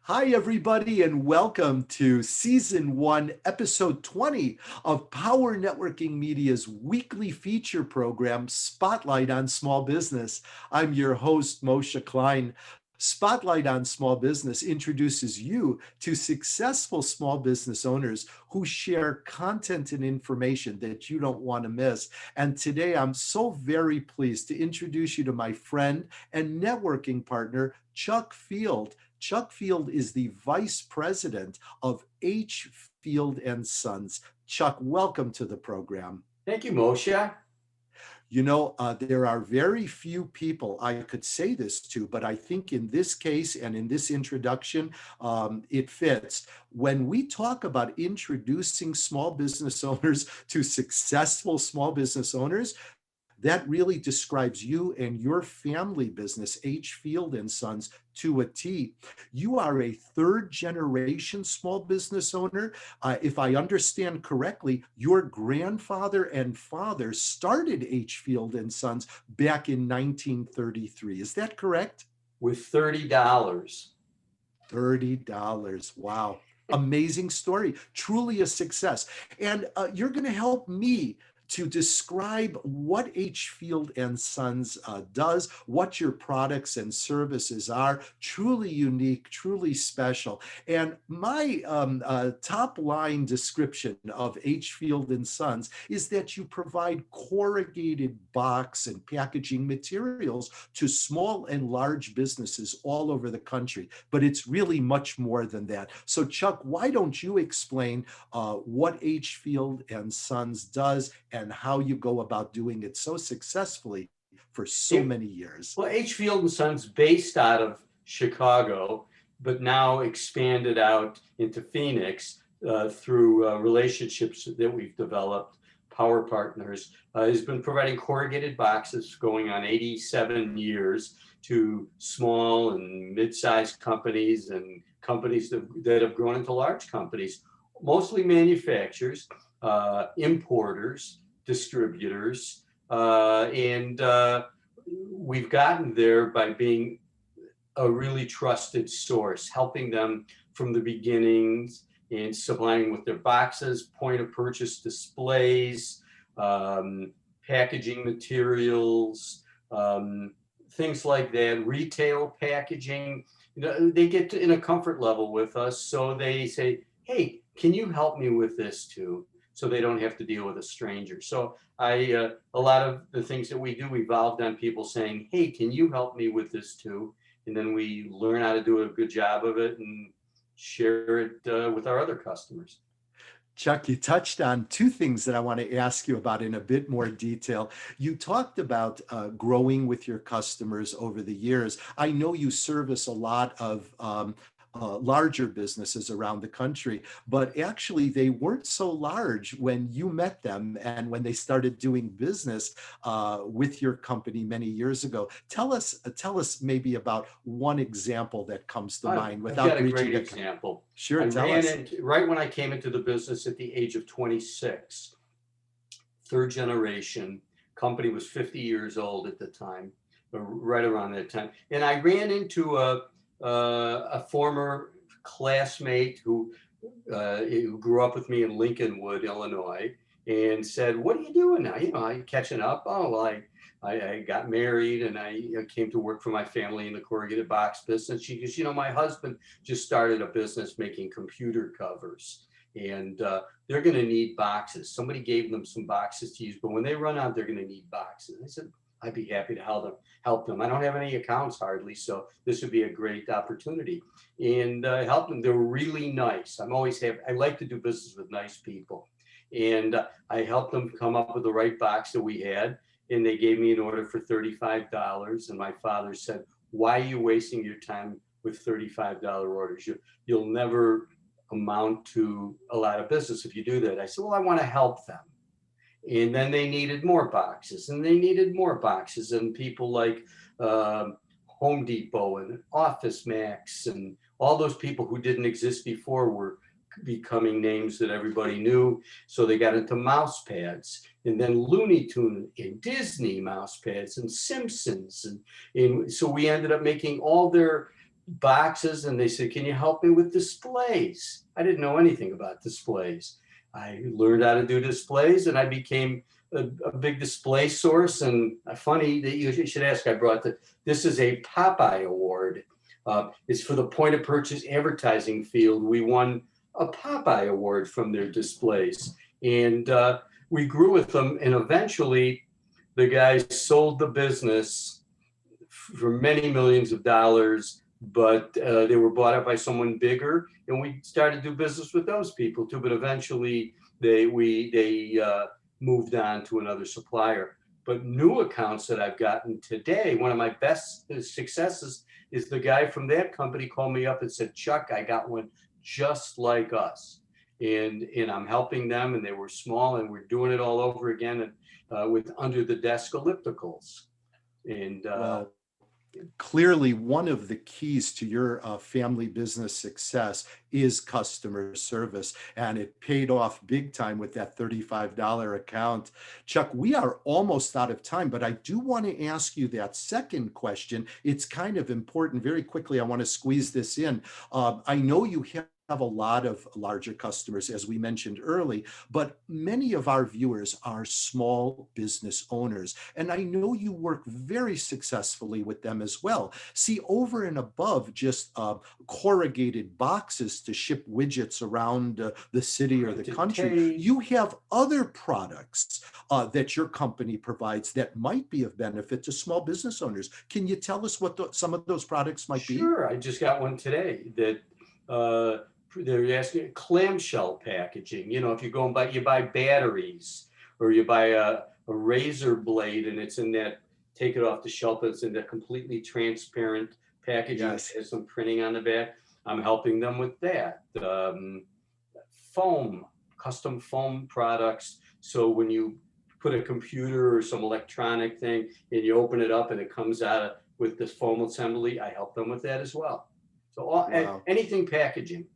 Hi, everybody, and welcome to Season 1, Episode 20 of Power Networking Media's weekly feature program, Spotlight on Small Business. I'm your host, Moshe Klein. Spotlight on Small Business introduces you to successful small business owners who share content and information that you don't want to miss. And today, I'm so very pleased to introduce you to my friend and networking partner, Chuck Field. Chuck Field is the vice president of H. Field and Sons. Chuck, welcome to the program. Thank you, Moshe. There are very few people I could say this to, but I think in this case and in this introduction, it fits. When we talk about introducing small business owners to successful small business owners, that really describes you and your family business, H. Field and Sons, to a T. You are a third generation small business owner. If I understand correctly, your grandfather and father started H. Field and Sons back in 1933. Is that correct? With $30. $30. Wow. Amazing story. Truly a success. And you're going to help me to describe what H. Field and Sons does, what your products and services are. Truly unique, truly special. And my top line description of H. Field and Sons is that you provide corrugated box and packaging materials to small and large businesses all over the country. But it's really much more than that. So Chuck, why don't you explain what H. Field and Sons does and how you go about doing it so successful for so many years? Well, H. Field and Sons, based out of Chicago, but now expanded out into Phoenix through relationships that we've developed, power partners, has been providing corrugated boxes going on 87 years to small and mid-sized companies and companies that have grown into large companies, mostly manufacturers, importers, distributors, and we've gotten there by being a really trusted source, helping them from the beginnings and supplying with their boxes, point of purchase displays, packaging materials, things like that, retail packaging. They get in a comfort level with us, so they say, hey, can you help me with this too? So they don't have to deal with a stranger. So a lot of the things that we do evolved on people saying, hey, can you help me with this too? And then we learn how to do a good job of it and share it with our other customers. Chuck, you touched on two things that I want to ask you about in a bit more detail. You talked about growing with your customers over the years. I know you service a lot of larger businesses around the country, but actually they weren't so large when you met them and when they started doing business with your company many years ago. Tell us maybe about one example that comes to mind I've without got a reaching great a example. Sure, I tell ran us. into, right when I came into the business at the age of 26, third generation, company was 50 years old at the time, right around that time. And I ran into a former classmate who grew up with me in Lincolnwood, Illinois, and said, "What are you doing now? I catching up. Oh, well, I got married and I came to work for my family in the corrugated box business." She goes, "My husband just started a business making computer covers, and they're going to need boxes. Somebody gave them some boxes to use, but when they run out, they're going to need boxes." I said, "I'd be happy to help them. I don't have any accounts hardly, so this would be a great opportunity." And help them. They're really nice. I like to do business with nice people. And I helped them come up with the right box that we had. And they gave me an order for $35. And my father said, "Why are you wasting your time with $35 orders? You'll never amount to a lot of business if you do that." I said, "Well, I want to help them." And then they needed more boxes and they needed more boxes. And people like Home Depot and Office Max and all those people who didn't exist before were becoming names that everybody knew. So they got into mouse pads, and then Looney Tune and Disney mouse pads and Simpsons. And so we ended up making all their boxes, and they said, "Can you help me with displays?" I didn't know anything about displays. I learned how to do displays, and I became a big display source. And funny that you should ask. I brought this is a Popeye Award. It's for the point of purchase advertising field. We won a Popeye Award from their displays, and we grew with them. And eventually, the guys sold the business for many millions of dollars, but they were bought up by someone bigger, and we started to do business with those people too. But eventually, they moved on to another supplier. But new accounts that I've gotten today, one of my best successes is the guy from that company called me up and said, "Chuck, I got one just like us." And I'm helping them, and they were small, and we're doing it all over again, and with under the desk ellipticals. And Well, clearly, one of the keys to your family business success is customer service, and it paid off big time with that $35 account. Chuck, we are almost out of time, but I do want to ask you that second question. It's kind of important. Very quickly, I want to squeeze this in. I know you have a lot of larger customers, as we mentioned early, but many of our viewers are small business owners. And I know you work very successfully with them as well. See, over and above just corrugated boxes to ship widgets around the city or the country, you have other products that your company provides that might be of benefit to small business owners. Can you tell us what some of those products might be? Sure, I just got one today that they're asking clamshell packaging. You know, if you go and buy batteries, or you buy a razor blade, and it's in that, take it off the shelf, it's in that completely transparent packaging. Yes. It has some printing on the back. I'm helping them with that. Foam, custom foam products. So when you put a computer or some electronic thing and you open it up and it comes out with this foam assembly, I help them with that as well. So wow. Anything packaging.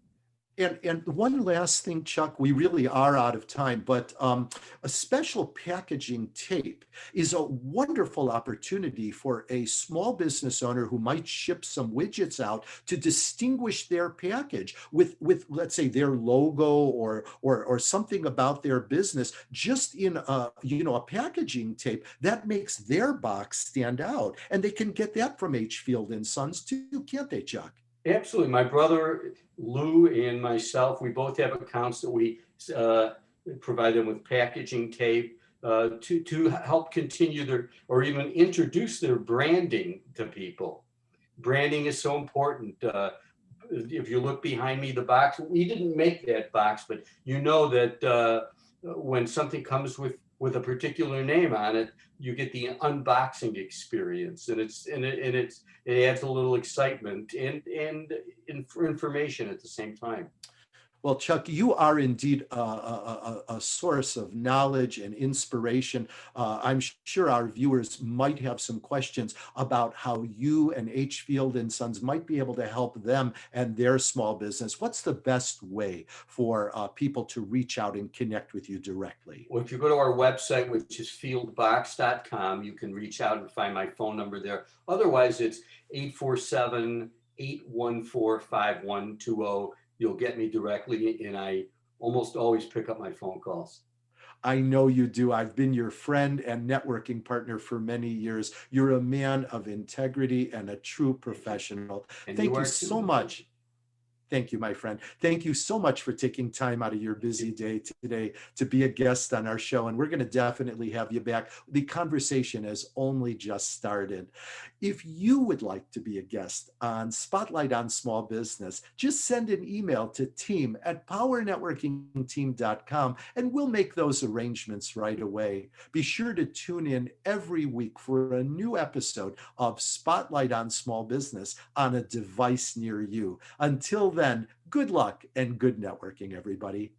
And one last thing, Chuck, we really are out of time, but a special packaging tape is a wonderful opportunity for a small business owner who might ship some widgets out to distinguish their package with let's say their logo or something about their business just in a packaging tape that makes their box stand out. And they can get that from H. Field and Sons too, can't they, Chuck? Absolutely. My brother Lou and myself, we both have accounts that we provide them with packaging tape to help continue their, or even introduce their branding to people. Branding is so important. If you look behind me, the box, we didn't make that box, but you know that when something comes with a particular name on it, you get the unboxing experience, and it adds a little excitement and information at the same time. Well, Chuck, you are indeed a source of knowledge and inspiration. I'm sure our viewers might have some questions about how you and H. Field and Sons might be able to help them and their small business. What's the best way for people to reach out and connect with you directly? Well, if you go to our website, which is fieldbox.com, you can reach out and find my phone number there. Otherwise, it's 847-814-5120. You'll get me directly, and I almost always pick up my phone calls. I know you do. I've been your friend and networking partner for many years. You're a man of integrity and a true professional. Thank you so much. Thank you, my friend. Thank you so much for taking time out of your busy day today to be a guest on our show. And we're going to definitely have you back. The conversation has only just started. If you would like to be a guest on Spotlight on Small Business, just send an email to team@powernetworkingteam.com and we'll make those arrangements right away. Be sure to tune in every week for a new episode of Spotlight on Small Business on a device near you. Until then, good luck and good networking, everybody.